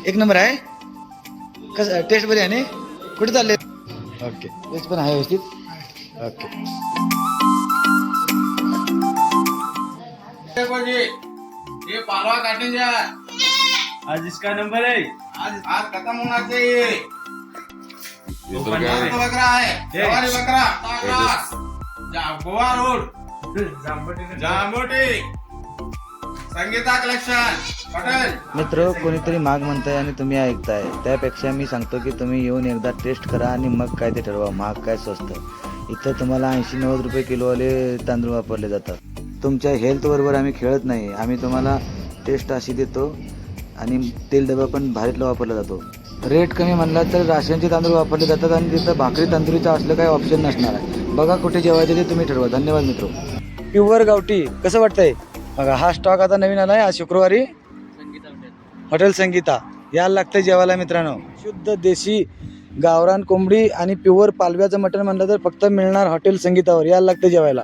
एक नंबर आहे. कसं टेस्ट बरी आहे ना? कुठे चालले? ओके, टेस्ट पण आहे व्यवस्थित. ओके. ये पालवा काटने जा. आज इसका नंबर है. आज खत्म होना चाहिए. ये तो क्या है? बकरा है. सवारी बकरा. ताकरास. गोवा रोड. जांबोटी. संगीता कलेक्शन. पटेल. मित्र, कोणीतरी महाग म्हणताय आणि तुम्ही ऐकताय, त्यापेक्षा मी सांगतो की तुम्ही येऊन एकदा टेस्ट करा आणि मग काय ते ठरवा, महाग काय स्वस्त. इथं तुम्हाला 80-90 रुपये किलोवाले तांदूळ वापरले जातात. तुमच्या हेल्थबरोबर आम्ही खेळत नाही. आम्ही तुम्हाला टेस्ट अशी देतो आणि तेल डबा पण भारीतला वापरला जातो. रेट कमी म्हणला तर राशनचे तांदूळ वापरले जातात आणि तिथं भाकरी तंदुरीचं असलं काही ऑप्शन नसणार आहे. बघा कुठे जेवायचे ते तुम्ही ठरवा. धन्यवाद मित्र. प्युअर गावठी कसं वाटतंय बघा. हा स्टॉक आता नवीन आला आहे. आज शुक्रवारी हॉटेल संगीता यायला लागतं जेवायला मित्रांनो. शुद्ध देशी गावरान कोंबडी आणि प्युअर पालव्याचं मटण म्हणलं तर फक्त मिळणार हॉटेल संगीतावर. यायला लागतं जेवायला.